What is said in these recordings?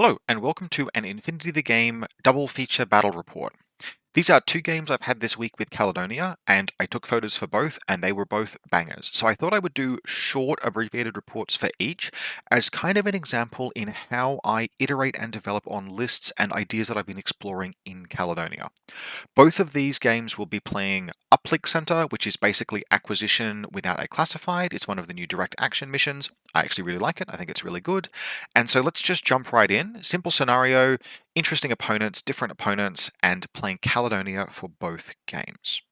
Hello, and welcome to an Infinity the Game double feature battle report. These are two games I've had this week with Caledonia, and I took photos for both, and they were both bangers. So I thought I would do short, abbreviated reports for each as kind of an example in how I iterate and develop on lists and ideas that I've been exploring in Caledonia. Both of these games will be playing Uplink Center, which is basically acquisition without a classified. It's one of the new direct action missions. I actually really like it. I think it's really good. And so let's just jump right in. Simple scenario, interesting opponents, different opponents, and playing Caledonia for both games.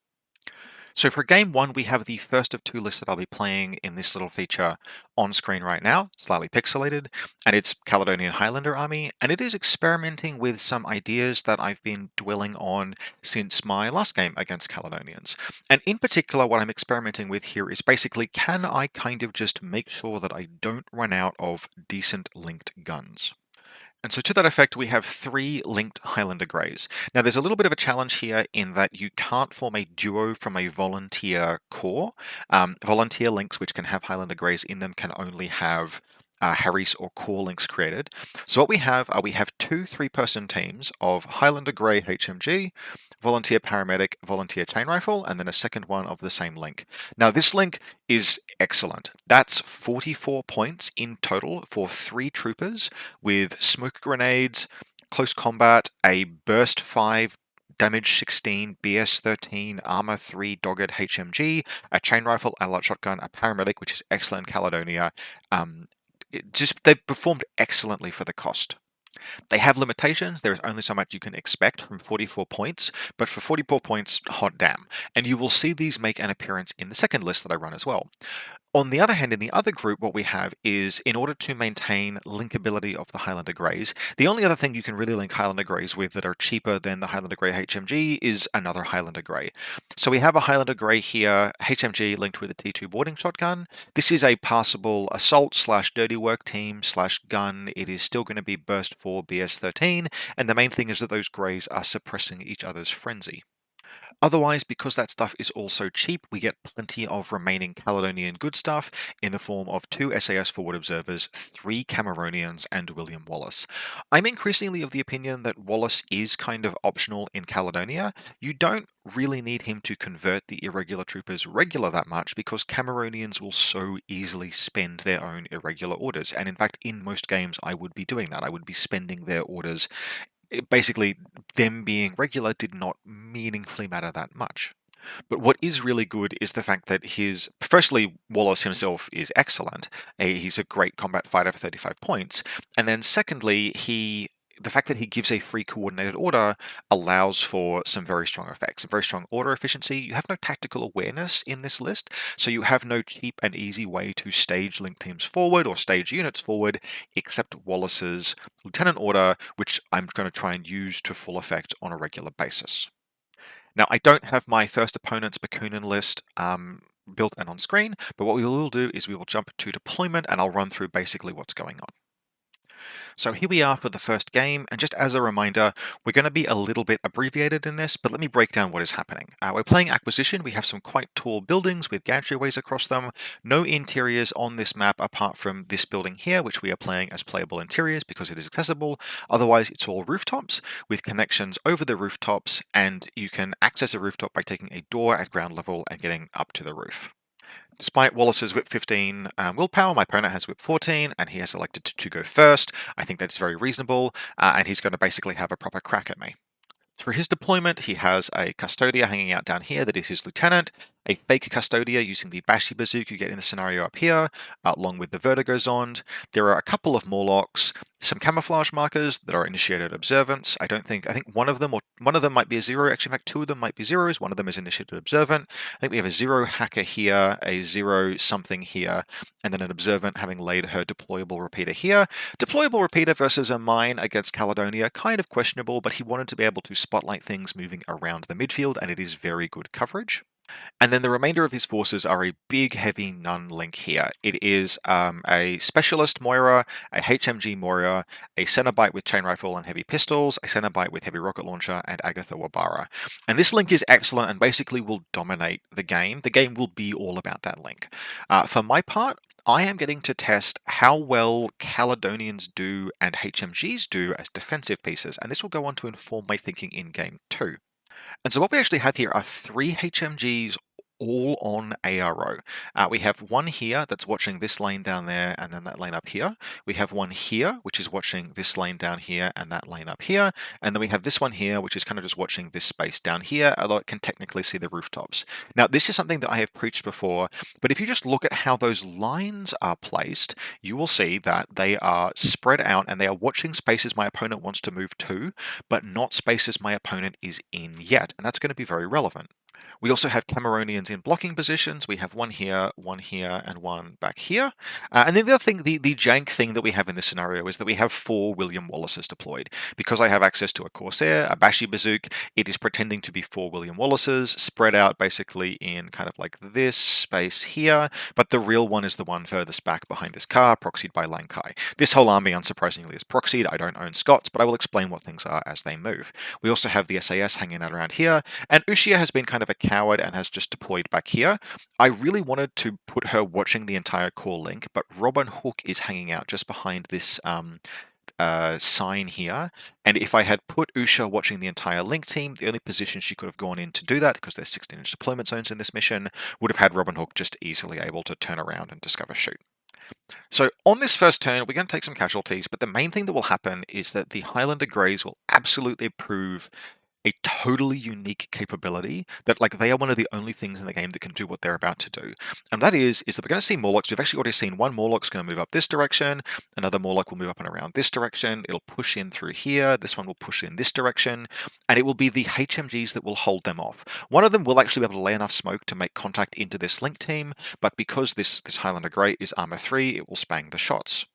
So for game one, we have the first of two lists that I'll be playing in this little feature on screen right now, slightly pixelated, and it's Caledonian Highlander Army, and it is experimenting with some ideas that I've been dwelling on since my last game against Caledonians. And in particular, what I'm experimenting with here is basically, can I kind of just make sure that I don't run out of decent linked guns? And so to that effect, we have three linked Highlander Greys. Now there's a little bit of a challenge here in that you can't form a duo from a volunteer core. Volunteer links which can have Highlander Greys in them can only have Harry's or core links created. So what we have are two 3-person teams of Highlander Grey HMG, Volunteer Paramedic, Volunteer Chain Rifle, and then a second one of the same link. Now this link is excellent. That's 44 points in total for 3 troopers with smoke grenades, close combat, a burst 5, damage 16, BS 13, armor 3, dogged HMG, a chain rifle, a light shotgun, a paramedic, which is excellent Caledonia. They've performed excellently for the cost. They have limitations. There is only so much you can expect from 44 points, but for 44 points, hot damn. And you will see these make an appearance in the second list that I run as well. On the other hand, in the other group, what we have is, in order to maintain linkability of the Highlander Greys, the only other thing you can really link Highlander Greys with that are cheaper than the Highlander Grey HMG is another Highlander Grey. So we have a Highlander Grey here, HMG linked with a T2 boarding shotgun. This is a passable assault / dirty work team / gun. It is still going to be burst 4, BS 13, and the main thing is that those Greys are suppressing each other's frenzy. Otherwise, because that stuff is also cheap, we get plenty of remaining Caledonian good stuff in the form of 2 SAS forward observers, 3 Cameronians, and William Wallace. I'm increasingly of the opinion that Wallace is kind of optional in Caledonia. You don't really need him to convert the irregular troopers regular that much because Cameronians will so easily spend their own irregular orders. And in fact, in most games, I would be doing that. I would be spending their orders. Basically, them being regular did not meaningfully matter that much. But what is really good is the fact that firstly, Wallace himself is excellent. He's a great combat fighter for 35 points. And then secondly, the fact that he gives a free coordinated order allows for some very strong effects, a very strong order efficiency. You have no tactical awareness in this list, so you have no cheap and easy way to stage link teams forward or stage units forward, except Wallace's lieutenant order, which I'm going to try and use to full effect on a regular basis. Now, I don't have my first opponent's Bakunin list built and on screen, but what we will do is we will jump to deployment and I'll run through basically what's going on. So here we are for the first game, and just as a reminder, we're going to be a little bit abbreviated in this, but let me break down what is happening. We're playing acquisition. We have some quite tall buildings with gantryways across them. No interiors on this map apart from this building here, which we are playing as playable interiors because it is accessible. Otherwise, it's all rooftops with connections over the rooftops, and you can access a rooftop by taking a door at ground level and getting up to the roof. Despite Wallace's whip 15 willpower, my opponent has whip 14, and he has elected to go first. I think that's very reasonable, and he's going to basically have a proper crack at me. For his deployment, he has a Custodia hanging out down here that is his lieutenant, a fake Custodia using the Bashi Bazooka you get in the scenario up here, along with the Vertigo Zond. There are a couple of Morlocks, some camouflage markers that are initiated observance. I think one of them might be a 0. Actually, in fact, 2 of them might be 0s. One of them is initiated observant. I think we have a 0 hacker here, a 0 something here, and then an observant having laid her deployable repeater here. Deployable repeater versus a mine against Caledonia, kind of questionable, but he wanted to be able to spotlight things moving around the midfield, and it is very good coverage. And then the remainder of his forces are a big, heavy Nun link here. It is a Specialist Moira, a HMG Moira, a Cenobite with Chain Rifle and Heavy Pistols, a Cenobite with Heavy Rocket Launcher, and Agatha Wabara. And this link is excellent and basically will dominate the game. The game will be all about that link. For my part, I am getting to test how well Caledonians do and HMGs do as defensive pieces, and this will go on to inform my thinking in game 2. And so what we actually have here are 3 HMGs all on ARO. We have one here that's watching this lane down there and then that lane up here. We have one here, which is watching this lane down here and that lane up here. And then we have this one here, which is kind of just watching this space down here, although it can technically see the rooftops. Now, this is something that I have preached before, but if you just look at how those lines are placed, you will see that they are spread out and they are watching spaces my opponent wants to move to, but not spaces my opponent is in yet. And that's going to be very relevant. We also have Cameronians in blocking positions. We have one here, and one back here. And then the other thing, the jank thing that we have in this scenario is that we have 4 William Wallaces deployed. Because I have access to a Corsair, a Bashi Bazook, it is pretending to be 4 William Wallaces spread out basically in kind of like this space here, but the real one is the one furthest back behind this car, proxied by Lankai. This whole army, unsurprisingly, is proxied. I don't own Scots, but I will explain what things are as they move. We also have the SAS hanging out around here, and Ushia has been kind of a coward and has just deployed back here. I really wanted to put her watching the entire core link, but Robin Hook is hanging out just behind this sign here, and if I had put Usha watching the entire link team, the only position she could have gone in to do that, because there's 16-inch deployment zones in this mission, would have had Robin Hook just easily able to turn around and discover shoot. So on this first turn, we're going to take some casualties, but the main thing that will happen is that the Highlander Greys will absolutely prove a totally unique capability that, like, they are one of the only things in the game that can do what they're about to do. And that is that we're going to see Morlocks. We've actually already seen one Morlock's going to move up this direction, another Morlock will move up and around this direction, it'll push in through here, this one will push in this direction, and it will be the HMGs that will hold them off. One of them will actually be able to lay enough smoke to make contact into this link team, but because this Highlander Grey is armor 3, it will spang the shots.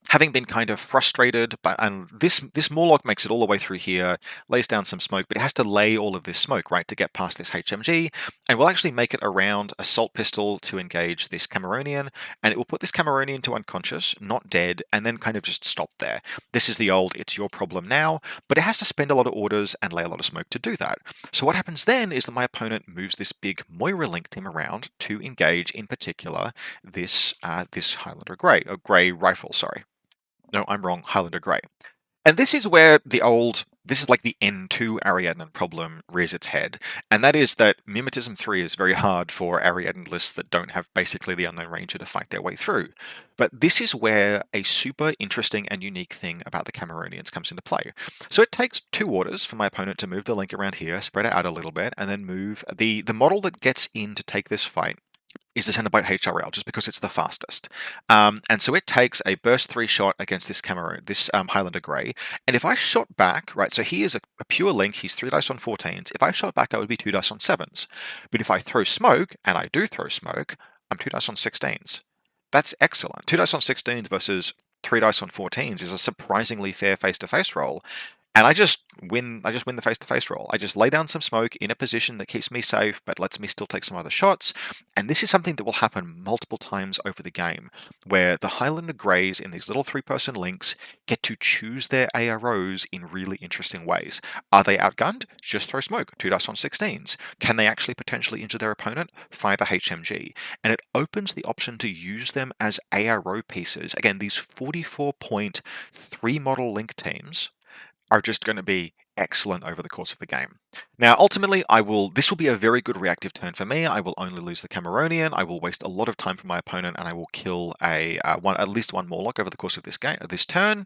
Having been kind of frustrated, and this Morlock makes it all the way through here, lays down some smoke, but it has to lay all of this smoke, right, to get past this HMG, and will actually make it around Assault Pistol to engage this Cameronian, and it will put this Cameronian to unconscious, not dead, and then kind of just stop there. This is the old, it's your problem now, but it has to spend a lot of orders and lay a lot of smoke to do that. So what happens then is that my opponent moves this big Moira link team around to engage, in particular, this Highlander Grey, or Grey Rifle, sorry. No, I'm wrong, Highlander Grey. And this is where this is like the N2 Ariadne problem rears its head, and that is that Mimetism 3 is very hard for Ariadne lists that don't have basically the Unknown Ranger to fight their way through. But this is where a super interesting and unique thing about the Cameronians comes into play. So it takes 2 orders for my opponent to move the link around here, spread it out a little bit, and then move the model that gets in to take this fight is the Centerbyte HRL, just because it's the fastest. And so it takes a burst 3 shot against this Highlander Grey. And if I shot back, right, so he is a pure link, he's 3 dice on 14s. If I shot back, I would be 2 dice on 7s. But if I throw smoke, and I do throw smoke, I'm 2 dice on 16s. That's excellent. 2 dice on 16s versus 3 dice on 14s is a surprisingly fair face-to-face roll. And I just win the face-to-face roll. I just lay down some smoke in a position that keeps me safe, but lets me still take some other shots. And this is something that will happen multiple times over the game, where the Highlander Greys in these little 3-person links get to choose their AROs in really interesting ways. Are they outgunned? Just throw smoke, 2 dice on 16s. Can they actually potentially injure their opponent? Fire the HMG. And it opens the option to use them as ARO pieces. Again, these 44-point 3-model link teams are just going to be excellent over the course of the game. Now, ultimately, this will be a very good reactive turn for me. I will only lose the Cameronian, I will waste a lot of time for my opponent, and I will kill at least one Morlock over the course of this turn.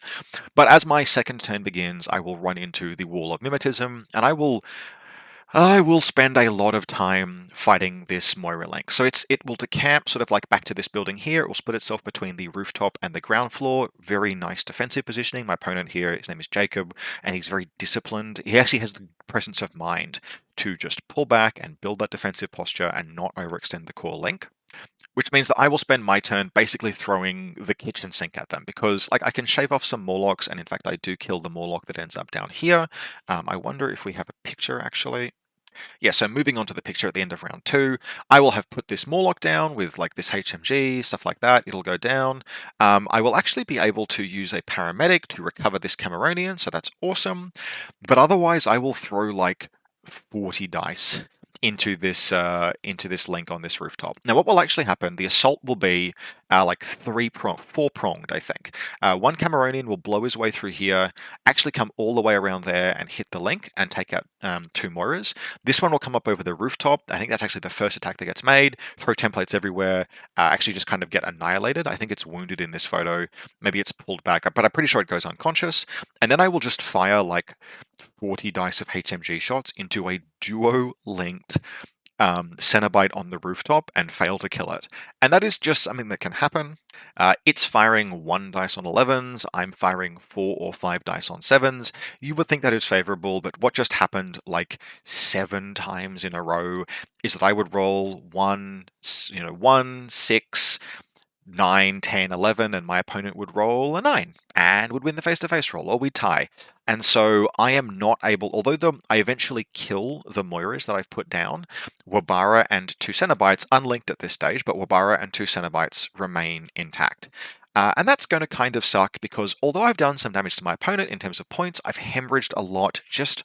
But as my second turn begins, I will run into the Wall of Mimetism, and I will spend a lot of time fighting this Moira link. So it will decamp sort of like back to this building here. It will split itself between the rooftop and the ground floor. Very nice defensive positioning. My opponent here, his name is Jacob, and he's very disciplined. He actually has the presence of mind to just pull back and build that defensive posture and not overextend the core link. Which means that I will spend my turn basically throwing the kitchen sink at them, because like I can shave off some Morlocks, and in fact I do kill the Morlock that ends up down here. I wonder if we have a picture actually. Yeah, so moving on to the picture at the end of round 2, I will have put this Morlock down with like this HMG, stuff like that. It'll go down. I will actually be able to use a paramedic to recover this Cameronian, so that's awesome. But otherwise I will throw like 40 dice into this link on this rooftop. Now, what will actually happen? The assault will be like four-pronged, I think. One Cameronian will blow his way through here, actually come all the way around there and hit the link and take out two Moiras. This one will come up over the rooftop. I think that's actually the first attack that gets made. Throw templates everywhere. Actually, just kind of get annihilated. I think it's wounded in this photo. Maybe it's pulled back, but I'm pretty sure it goes unconscious. And then I will just fire like 40 dice of HMG shots into a duo-linked Cenobite on the rooftop and fail to kill it. And that is just something that can happen. It's firing 1 dice on 11s, I'm firing 4 or 5 dice on 7s. You would think that is favorable, but what just happened like 7 times in a row is that I would roll 1, 6, 9, 10, 11, and my opponent would roll a 9 and would win the face-to-face roll, or we'd tie. And so I am not able, although I eventually kill the Moiras that I've put down, Wabara and 2 Cenobites, unlinked at this stage, but Wabara and 2 Cenobites remain intact. And that's going to kind of suck because although I've done some damage to my opponent in terms of points, I've hemorrhaged a lot just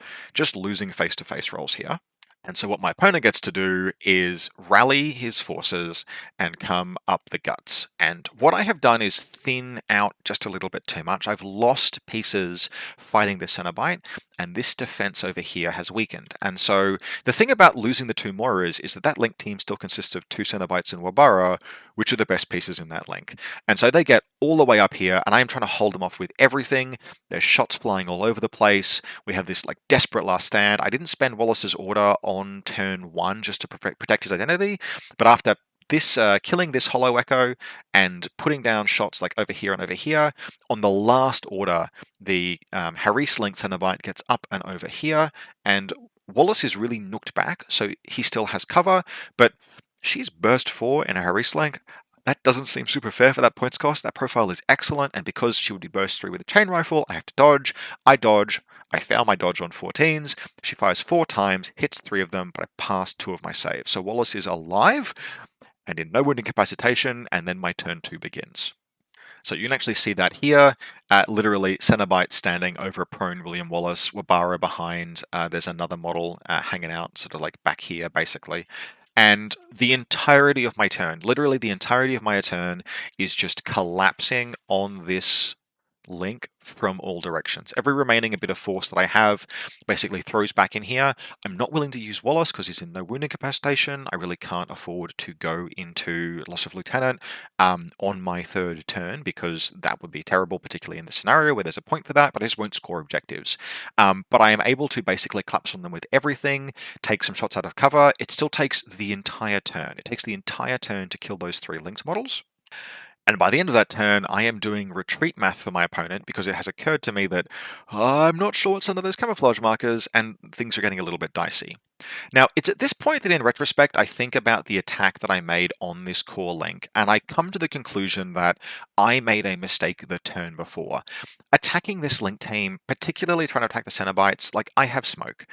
losing face-to-face rolls here. And so what my opponent gets to do is rally his forces and come up the guts. And what I have done is thin out just a little bit too much. I've lost pieces fighting the Cenobite, and this defense over here has weakened. And so the thing about losing the 2 Moiras is that link team still consists of 2 Cenobites and Wabara, which are the best pieces in that link. And so they get all the way up here, and I am trying to hold them off with everything. There's shots flying all over the place. We have this like desperate last stand. I didn't spend Wallace's order on turn 1 just to protect his identity, but after this killing this Hollow Echo and putting down shots like over here and over here, on the last order, the Haris Link Cenobite gets up and over here, and Wallace is really nooked back, so he still has cover, but she's burst 4 in a Haris Link. That doesn't seem super fair for that points cost. That profile is excellent, and because she would be burst 3 with a chain rifle, I have to dodge. I dodge. I fail my dodge on 14s. She fires 4 times, hits 3 of them, but I pass 2 of my saves. So Wallace is alive and in no wound incapacitation, and then my turn 2 begins. So you can actually see that here, literally Cenobite standing over a prone William Wallace, Wabara behind, there's another model hanging out sort of like back here basically. And the entirety of my turn, literally the entirety of my turn, is just collapsing on this link from all directions. Every remaining bit of force that I have basically throws back in here. I'm not willing to use Wallace because he's in no wound incapacitation. I really can't afford to go into loss of lieutenant on my 3rd turn because that would be terrible, particularly in the scenario where there's a point for that, but I just won't score objectives. But I am able to basically collapse on them with everything, take some shots out of cover. It still takes the entire turn. It takes the entire turn to kill those 3 linked models. And by the end of that turn, I am doing retreat math for my opponent because it has occurred to me that I'm not sure what's under those camouflage markers, and things are getting a little bit dicey. Now, it's at this point that in retrospect, I think about the attack that I made on this core link, and I come to the conclusion that I made a mistake the turn before. Attacking this link team, particularly trying to attack the Cenobites, like, I have smoke.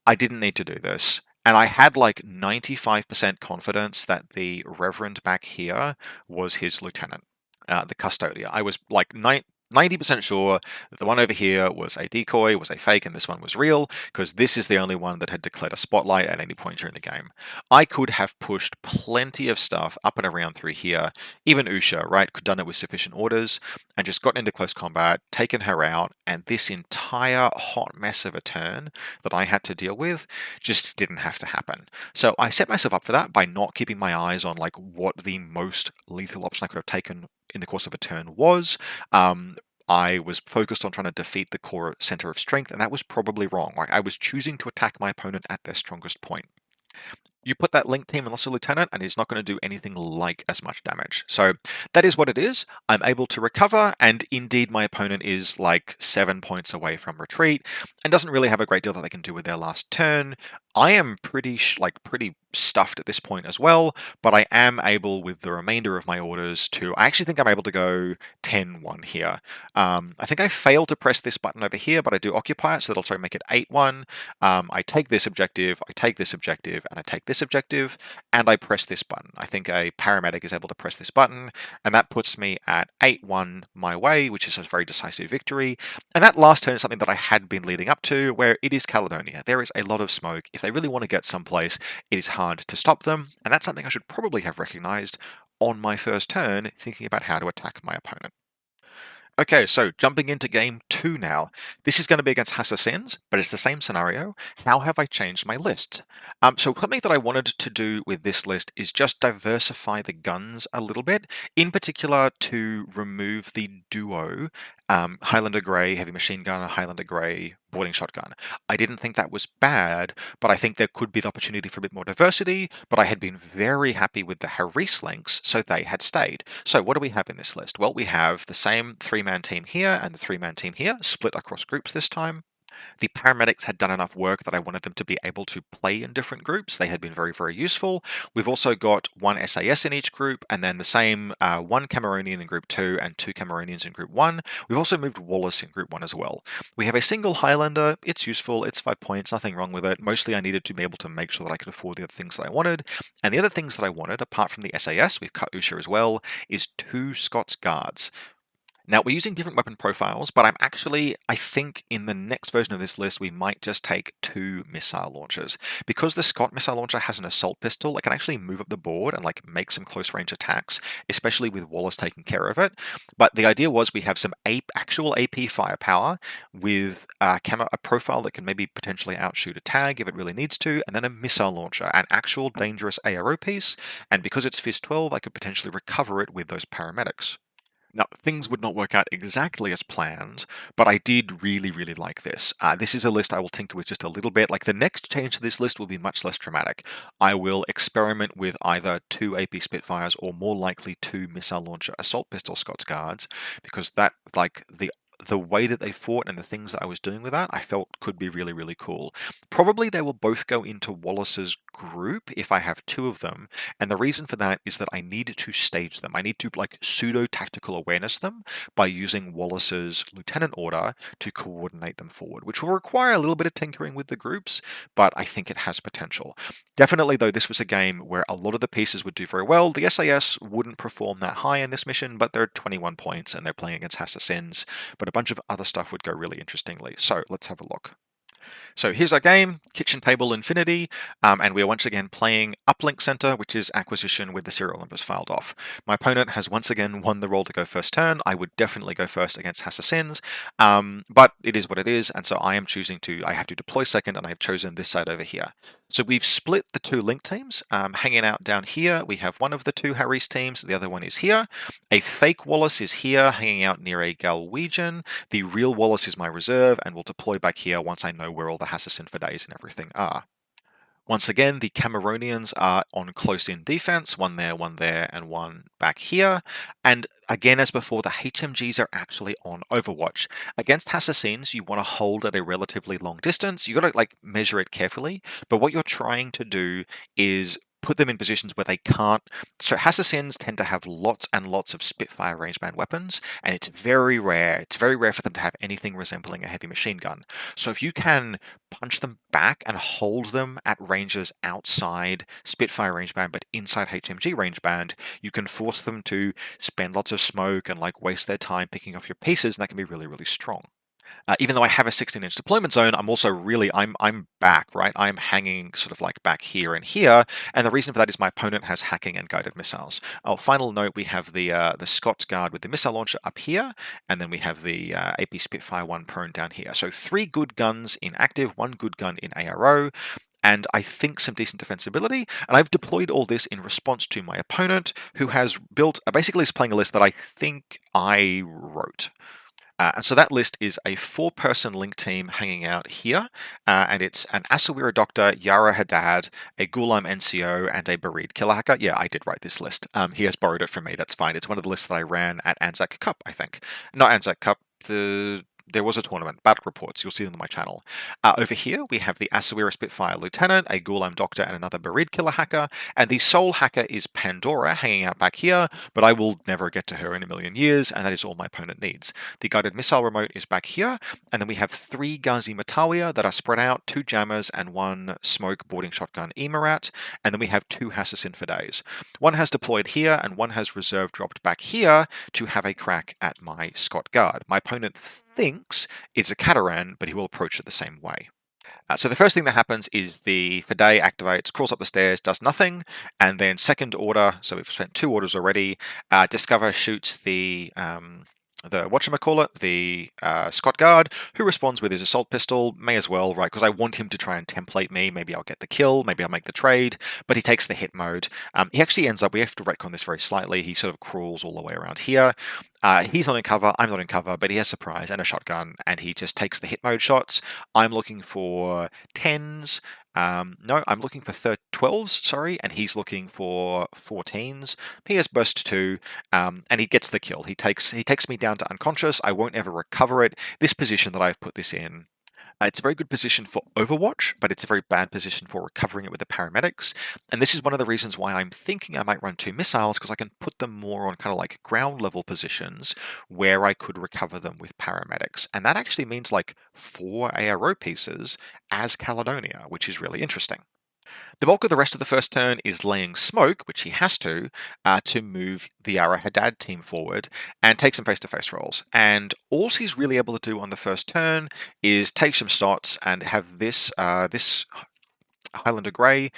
I didn't need to do this. And I had like 95% confidence that the Reverend back here was his lieutenant, the Custodia. I was like 90% sure that the one over here was a decoy, was a fake, and this one was real, because this is the only one that had declared a spotlight at any point during the game. I could have pushed plenty of stuff up and around through here. Even Usha, right, could have done it with sufficient orders, and just gotten into close combat, taken her out, and this entire hot mess of a turn that I had to deal with just didn't have to happen. So I set myself up for that by not keeping my eyes on like what the most lethal option I could have taken in the course of a turn was. I was focused on trying to defeat the core center of strength, and that was probably wrong. Like, I was choosing to attack my opponent at their strongest point. You put that link team in Loss of Lieutenant, and he's not going to do anything like as much damage. So that is what it is. I'm able to recover, and indeed my opponent is like 7 points away from retreat, and doesn't really have a great deal that they can do with their last turn. I am pretty stuffed at this point as well, but I am able, with the remainder of my orders, I actually think I'm able to go 10-1 here. I think I failed to press this button over here, but I do occupy it, so that'll try to make it 8-1. I take this objective, I take this objective, and I take this objective, and I press this button. I think a paramedic is able to press this button, and that puts me at 8-1 my way, which is a very decisive victory. And that last turn is something that I had been leading up to, where it is Caledonia. There is a lot of smoke. If they really want to get someplace, it is hard to stop them, and that's something I should probably have recognized on my first turn, thinking about how to attack my opponent. Okay, so jumping into game 2 now. This is going to be against Hassassins, but it's the same scenario. How have I changed my list? So something that I wanted to do with this list is just diversify the guns a little bit, in particular to remove the duo Highlander Grey Heavy Machine Gun and Highlander Grey Boarding Shotgun. I didn't think that was bad, but I think there could be the opportunity for a bit more diversity, but I had been very happy with the Harris links, so they had stayed. So what do we have in this list? Well, we have the same 3-man team here and the 3-man team here, split across groups this time. The paramedics had done enough work that I wanted them to be able to play in different groups. They had been very, very useful. We've also got 1 SAS in each group, and then the same 1 Cameronian in group 2 and 2 Cameronians in group 1. We've also moved Wallace in group 1 as well. We have a single Highlander. It's useful. It's 5 points. Nothing wrong with it. Mostly I needed to be able to make sure that I could afford the other things that I wanted. And the other things that I wanted, apart from the SAS, we've cut Usha as well, is 2 Scots Guards. Now, we're using different weapon profiles, but I think in the next version of this list, we might just take 2 missile launchers. Because the Scott missile launcher has an assault pistol, it can actually move up the board and make some close range attacks, especially with Wallace taking care of it. But the idea was we have some actual AP firepower with a profile that can maybe potentially outshoot a tag if it really needs to, and then a missile launcher, an actual dangerous ARO piece, and because it's Fist 12, I could potentially recover it with those paramedics. Now, things would not work out exactly as planned, but I did really, really like this. This is a list I will tinker with just a little bit. Like, the next change to this list will be much less dramatic. I will experiment with either 2 AP Spitfires or more likely 2 missile launcher assault pistol Scots Guards, because that, the way that they fought and the things that I was doing with that, I felt could be really, really cool. Probably they will both go into Wallace's group if I have 2 of them, and the reason for that is that I need to stage them. I need to pseudo-tactical awareness them by using Wallace's lieutenant order to coordinate them forward, which will require a little bit of tinkering with the groups, but I think it has potential. Definitely, though, this was a game where a lot of the pieces would do very well. The SAS wouldn't perform that high in this mission, but they're 21 points and they're playing against Hassassins, but a bunch of other stuff would go really interestingly. So let's have a look. So here's our game, Kitchen Table Infinity, and we are once again playing Uplink Center, which is acquisition with the serial numbers filed off. My opponent has once again won the roll to go first turn. I would definitely go first against Hassassins, but it is what it is, and so I have to deploy second, and I have chosen this side over here. So we've split the 2 link teams. Hanging out down here, we have one of the 2 Harris teams, the other one is here. A fake Wallace is here, hanging out near a Galwegian. The real Wallace is my reserve, and will deploy back here once I know where all the Hassassin for days and everything are. Once again, the Cameronians are on close-in defense, one there, and one back here. And again, as before, the HMGs are actually on Overwatch. Against Hassassins, you want to hold at a relatively long distance. You've got to measure it carefully, but what you're trying to do is put them in positions where they can't. So Hassassins tend to have lots and lots of Spitfire rangeband weapons, and it's very rare. It's very rare for them to have anything resembling a heavy machine gun. So if you can punch them back and hold them at ranges outside Spitfire rangeband but inside HMG rangeband, you can force them to spend lots of smoke and waste their time picking off your pieces, and that can be really, really strong. Even though I have a 16-inch deployment zone, I'm also really, I'm back, right? I'm hanging sort of back here and here, and the reason for that is my opponent has hacking and guided missiles. Oh, final note, we have the Scots Guard with the missile launcher up here, and then we have the AP Spitfire 1 prone down here. So 3 good guns in active, 1 good gun in ARO, and I think some decent defensibility, and I've deployed all this in response to my opponent, who has basically is playing a list that I think I wrote. And so that list is a 4-person link team hanging out here, and it's an Asawira Doctor, Yara Haddad, a Gulam NCO, and a Bareed Killer Hacker. Yeah, I did write this list. He has borrowed it from me, that's fine. It's one of the lists that I ran at Anzac Cup, I think. Not Anzac Cup, the there was a tournament, battle reports, you'll see them on my channel. Over here, we have the Asawira Spitfire Lieutenant, a Ghulam Doctor, and another Barid Killer Hacker, and the sole hacker is Pandora, hanging out back here, but I will never get to her in a million years, and that is all my opponent needs. The Guided Missile Remote is back here, and then we have 3 Ghazi Matawiya that are spread out, 2 Jammers, and 1 Smoke Boarding Shotgun Emirat, and then we have 2 Hassassin for days. One has deployed here, and one has reserve dropped back here to have a crack at my Scott Guard. My opponent thinks it's a Cataran, but he will approach it the same way. So the first thing that happens is the Fidei activates, crawls up the stairs, does nothing, and then second order, so we've spent 2 orders already, Discover shoots the whatchamacallit, the Scott Guard, who responds with his assault pistol. May as well, right, because I want him to try and template me. Maybe I'll get the kill, maybe I'll make the trade, but he takes the hit mode. He actually ends up, we have to retcon this very slightly, he sort of crawls all the way around here. He's not in cover, I'm not in cover, but he has surprise and a shotgun, and he just takes the hit mode shots. I'm looking for 10s. No, I'm looking for 12s, sorry, and he's looking for 14s. He has burst 2, and he gets the kill. He takes me down to unconscious. I won't ever recover it. This position that I've put this in, it's a very good position for Overwatch, but it's a very bad position for recovering it with the paramedics. And this is one of the reasons why I'm thinking I might run 2 missiles, because I can put them more on kind of like ground level positions where I could recover them with paramedics. And that actually means like 4 ARO pieces as Caledonia, which is really interesting. The bulk of the rest of the first turn is laying smoke, which he has to move the Ara Haddad team forward and take some face-to-face rolls. And all he's really able to do on the first turn is take some shots and have this Highlander Grey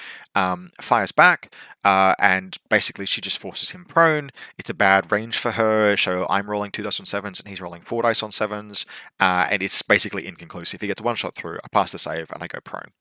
fires back, and basically she just forces him prone. It's a bad range for her, so I'm rolling 2 dice on 7s and he's rolling 4 dice on 7s, and it's basically inconclusive. He gets 1 shot through, I pass the save, and I go prone.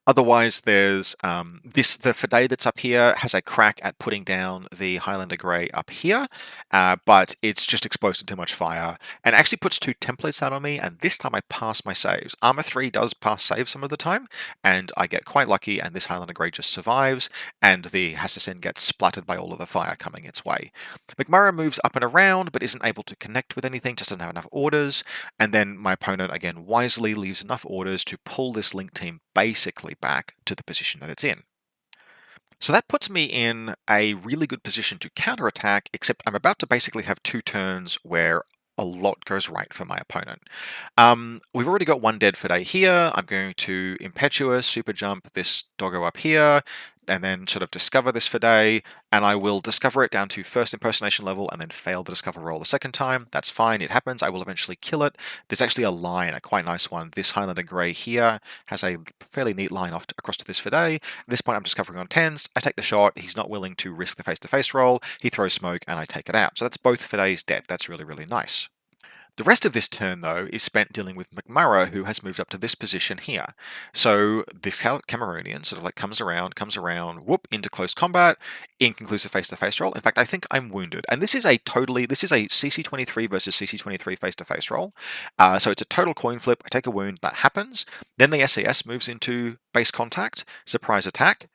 Otherwise, there's the Fidei that's up here has a crack at putting down the Highlander Grey up here, but it's just exposed to too much fire, and actually puts 2 templates out on me, and this time I pass my saves. Armor 3 does pass saves some of the time, and I get quite lucky, and this Highlander Grey just survives, and the Hassassin gets splattered by all of the fire coming its way. McMurray moves up and around, but isn't able to connect with anything, just doesn't have enough orders, and then my opponent, again, wisely leaves enough orders to pull this Link team basically back to the position that it's in. So that puts me in a really good position to counterattack, except I'm about to basically have 2 turns where a lot goes right for my opponent. We've already got 1 dead Fidei here. I'm going to Impetuous, Super Jump this doggo up here, and then sort of discover this Fidei, and I will discover it down to first impersonation level and then fail the discover roll the second time. That's fine, it happens. I will eventually kill it. There's actually a line, a quite nice one. This Highlander Grey here has a fairly neat line across to this Fidei. At this point I'm discovering on 10s. I take the shot. He's not willing to risk the face-to-face roll. He throws smoke and I take it out. So that's both Fideis dead. That's really, really nice. The rest of this turn, though, is spent dealing with McMurray, who has moved up to this position here. So this Cameronian sort of like comes around, whoop, into close combat, inconclusive face-to-face roll. In fact, I think I'm wounded. And this is a CC23 versus CC23 face-to-face roll. So it's a total coin flip. I take a wound, that happens. Then the SAS moves into base contact, surprise attack.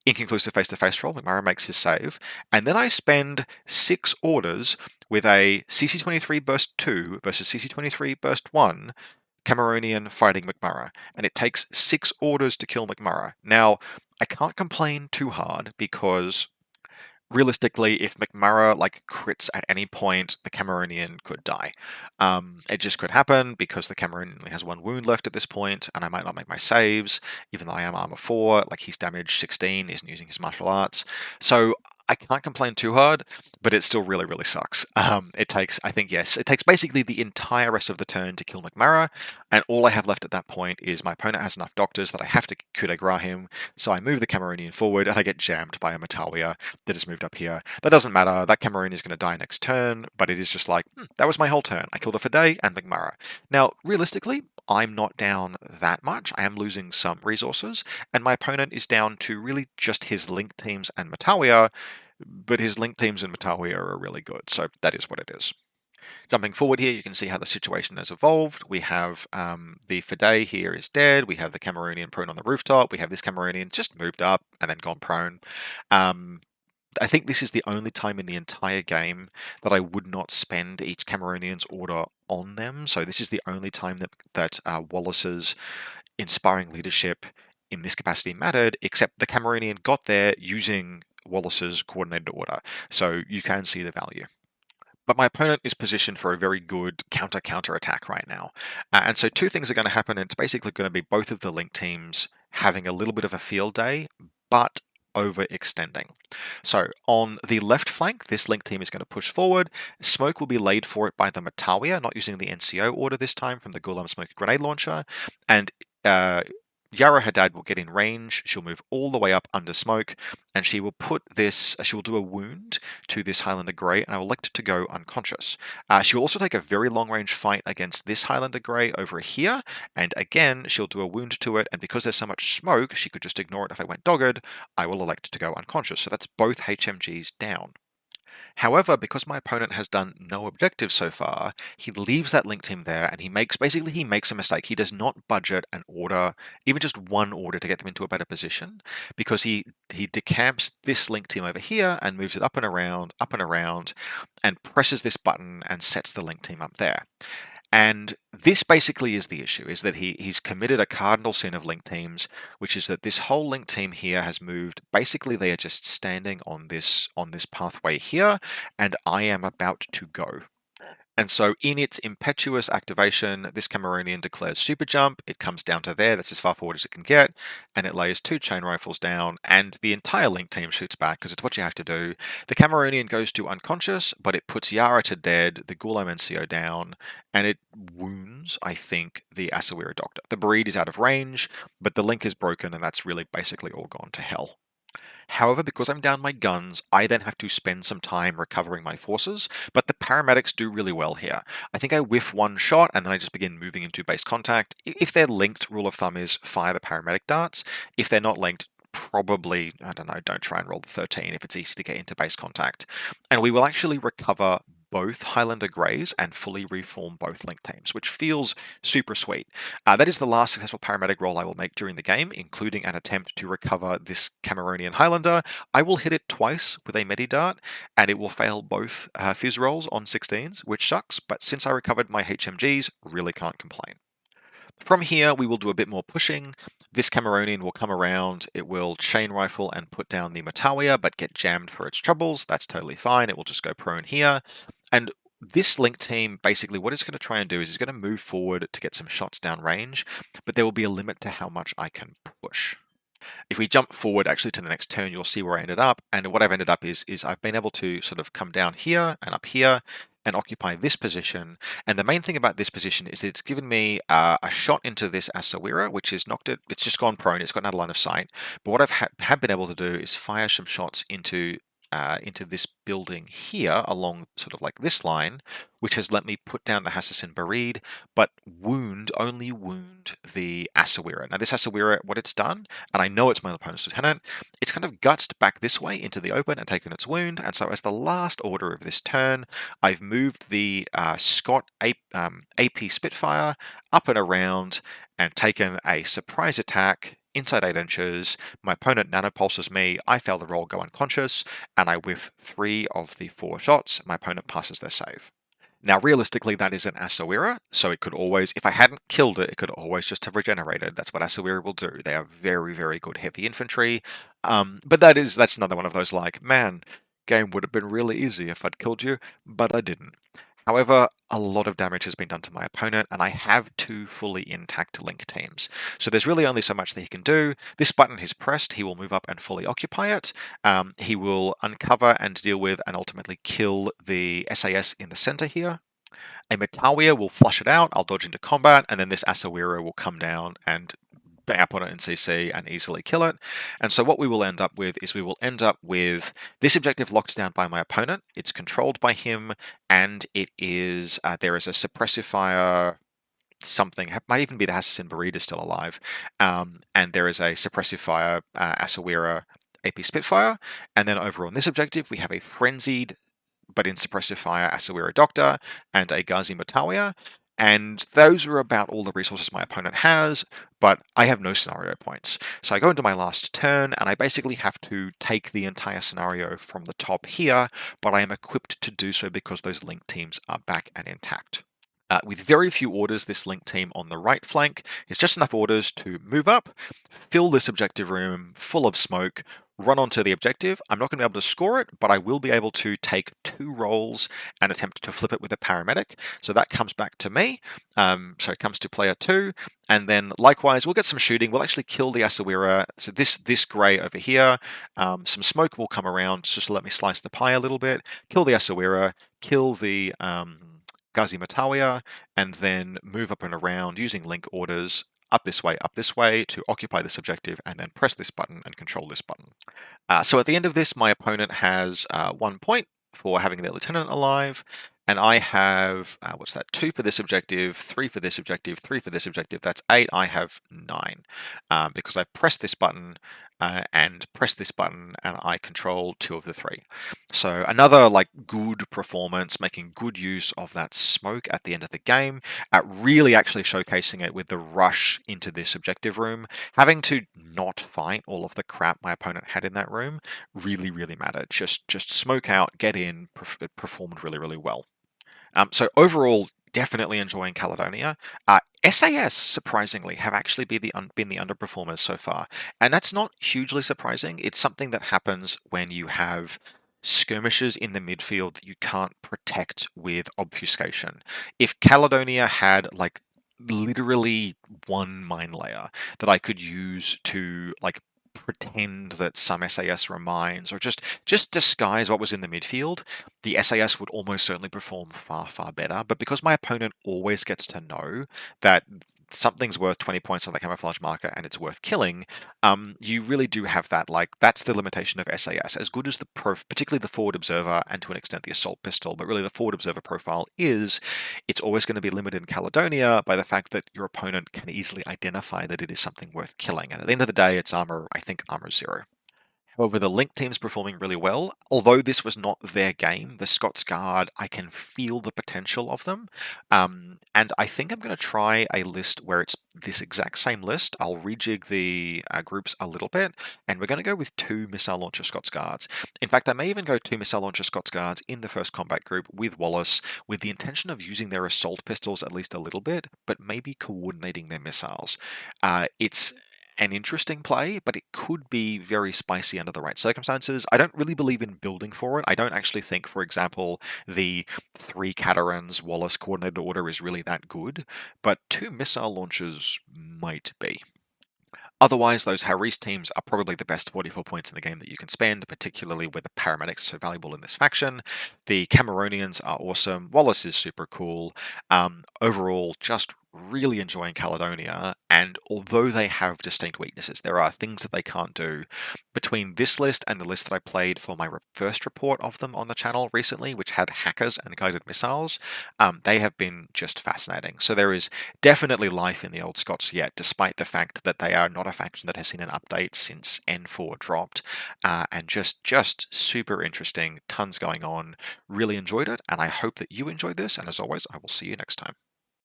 Inconclusive face-to-face roll, McMurray makes his save, and then I spend 6 orders with a CC23 burst 2 versus CC23 burst 1 Cameronian fighting McMurray, and it takes 6 orders to kill McMurray. Now, I can't complain too hard because realistically, if McMurray like crits at any point, the Cameronian could die. It just could happen because the Cameronian only has 1 wound left at this point, and I might not make my saves, even though I am armor 4. Like he's damage 16, isn't using his martial arts, so I can't complain too hard, but it still really, really sucks. It takes basically the entire rest of the turn to kill McMurray, and all I have left at that point is my opponent has enough doctors that I have to coup de grace him, so I move the Cameronian forward, and I get jammed by a Matawiya that has moved up here. That doesn't matter, that Cameronian is going to die next turn, but it is just like, that was my whole turn. I killed a Fidei and McMurray. Now, realistically, I'm not down that much. I am losing some resources, and my opponent is down to really just his Link teams and Matawiya, but his Link teams and Matawiya are really good, so that is what it is. Jumping forward here, you can see how the situation has evolved. We have the Fidei here is dead. We have the Cameronian prone on the rooftop. We have this Cameronian just moved up and then gone prone. I think this is the only time in the entire game that I would not spend each Cameronian's order on them. So this is the only time that Wallace's inspiring leadership in this capacity mattered, except the Cameronian got there using Wallace's coordinated order. So you can see the value. But my opponent is positioned for a very good counter attack right now. And so two things are going to happen. And it's basically going to be both of the link teams having a little bit of a field day, but overextending. So on the left flank, this link team is going to push forward. Smoke will be laid for it by the Matawiya, not using the NCO order this time from the Ghulam Smoke Grenade Launcher. And Yara Haddad will get in range. She'll move all the way up under smoke, and she will put this. She will do a wound to this Highlander Grey, and I will elect it to go unconscious. She will also take a very long-range fight against this Highlander Grey over here, and again, she'll do a wound to it, and because there's so much smoke, she could just ignore it if I went dogged. I will elect to go unconscious. So that's both HMGs down. However, because my opponent has done no objectives so far, he leaves that link team there and he makes a mistake. He does not budget an order, even just one order to get them into a better position, because he decamps this link team over here and moves it up and around, and presses this button and sets the link team up there. And this basically is the issue, is that he's committed a cardinal sin of link teams, which is that this whole link team here has moved. Basically, they are just standing on this pathway here, and I am about to go. And so in its impetuous activation, this Cameronian declares super jump. It comes down to there. That's as far forward as it can get. And it lays 2 chain rifles down, and the entire link team shoots back because it's what you have to do. The Cameronian goes to unconscious, but it puts Yara to dead, the Ghulam NCO down, and it wounds, I think, the Asawira Doctor. The breed is out of range, but the link is broken, and that's really basically all gone to hell. However, because I'm down my guns, I then have to spend some time recovering my forces, but the paramedics do really well here. I think I whiff one shot, and then I just begin moving into base contact. If they're linked, rule of thumb is fire the paramedic darts. If they're not linked, probably, I don't know, don't try and roll the 13 if it's easy to get into base contact. And we will actually recover both Highlander Greys and fully reform both link teams, which feels super sweet. That is the last successful paramedic roll I will make during the game, including an attempt to recover this Cameronian Highlander. I will hit it twice with a Medi Dart, and it will fail both fizz rolls on 16s, which sucks, but since I recovered my HMGs, really can't complain. From here, we will do a bit more pushing. This Cameronian will come around, it will chain rifle and put down the Matawiya, but get jammed for its troubles. That's totally fine. It will just go prone here. And this link team, basically what it's going to try and do is it's going to move forward to get some shots down range, but there will be a limit to how much I can push. If we jump forward actually to the next turn, you'll see where I ended up. And what I've ended up is I've been able to sort of come down here and up here and occupy this position. And the main thing about this position is that it's given me a shot into this Asawira, which has knocked it. It's just gone prone. It's got another line of sight. But what I've have been able to do is fire some shots into this building here along sort of like this line, which has let me put down the Hassassin Barid, but only wound the Asawira. Now this Asawira, what it's done, and I know it's my opponent's lieutenant, it's kind of gutsed back this way into the open and taken its wound, and so as the last order of this turn, I've moved the Scott AP Spitfire up and around and taken a surprise attack inside 8 inches. My opponent nanopulses me, I fail the roll, go unconscious, and I whiff 3 of the 4 shots. My opponent passes their save. Now, realistically, that is an Asawira, so it could always, if I hadn't killed it, it could always just have regenerated. That's what Asawira will do. They are very, very good heavy infantry. But that's another one of those like, man, game would have been really easy if I'd killed you, but I didn't. However, a lot of damage has been done to my opponent, and I have 2 fully intact link teams. So there's really only so much that he can do. This button he's pressed, he will move up and fully occupy it. He will uncover and deal with and ultimately kill the SAS in the center here. A Matawiya will flush it out, I'll dodge into combat, and then this Asawira will come down and bang up on it in CC and easily kill it. And so what we will end up with is this objective locked down by my opponent. It's controlled by him, and it is there is a suppressive fire something, might even be the Hassassin Barid is still alive, and there is a suppressive fire Asawira AP Spitfire, and then over on this objective we have a frenzied but in suppressive fire Asawira Doctor and a Ghazi Matawiya. And those are about all the resources my opponent has, but I have no scenario points. So I go into my last turn, and I basically have to take the entire scenario from the top here, but I am equipped to do so because those link teams are back and intact. With very few orders, this link team on the right flank is just enough orders to move up, fill this objective room full of smoke, run onto the objective. I'm not going to be able to score it, but I will be able to take 2 rolls and attempt to flip it with a paramedic. So that comes back to me. So it comes to player 2. And then likewise, we'll get some shooting. We'll actually kill the Asawira. So this grey over here, some smoke will come around just to let me slice the pie a little bit, kill the Asawira, kill the Ghazi Matawiya, and then move up and around using link orders up this way to occupy this objective, and then press this button and control this button. So at the end of this, my opponent has 1 point for having their lieutenant alive, and I have, what's that, 2 for this objective, 3 for this objective, 3 for this objective. That's 8. I have 9 because I pressed this button and press this button, and I control 2 of the 3. So another like good performance, making good use of that smoke at the end of the game, really actually showcasing it with the rush into this objective room. Having to not fight all of the crap my opponent had in that room really, really mattered. Just smoke out, get in, it performed really, really well. So overall, definitely enjoying Caledonia. SAS, surprisingly, have actually been the underperformers so far. And that's not hugely surprising. It's something that happens when you have skirmishes in the midfield that you can't protect with obfuscation. If Caledonia had, like, literally one mine layer that I could use to, like, pretend that some SAS were mines, or just disguise what was in the midfield, the SAS would almost certainly perform far, far better. But because my opponent always gets to know that something's worth 20 points on the camouflage marker and it's worth killing, you really do have that, like, that's the limitation of SAS. As good as particularly the forward observer, and to an extent the assault pistol, but really the forward observer profile is, it's always going to be limited in Caledonia by the fact that your opponent can easily identify that it is something worth killing. And at the end of the day, it's armor, I think armor 0. However, the Link team's performing really well. Although this was not their game, the Scots Guard, I can feel the potential of them. And I think I'm going to try a list where it's this exact same list. I'll rejig the groups a little bit, and we're going to go with 2 Missile Launcher Scots Guards. In fact, I may even go 2 Missile Launcher Scots Guards in the first combat group with Wallace, with the intention of using their assault pistols at least a little bit, but maybe coordinating their missiles. It's an interesting play, but it could be very spicy under the right circumstances. I don't really believe in building for it. I don't actually think, for example, the 3 Caterans Wallace coordinated order is really that good, but 2 missile launchers might be. Otherwise, those Harris teams are probably the best 44 points in the game that you can spend, particularly where the paramedics are so valuable in this faction. The Cameronians are awesome. Wallace is super cool. Overall, just really enjoying Caledonia, and although they have distinct weaknesses, there are things that they can't do. Between this list and the list that I played for my first report of them on the channel recently, which had hackers and guided missiles, they have been just fascinating. So there is definitely life in the old Scots yet, despite the fact that they are not a faction that has seen an update since N4 dropped, and just super interesting, tons going on. Really enjoyed it, and I hope that you enjoyed this, and as always, I will see you next time.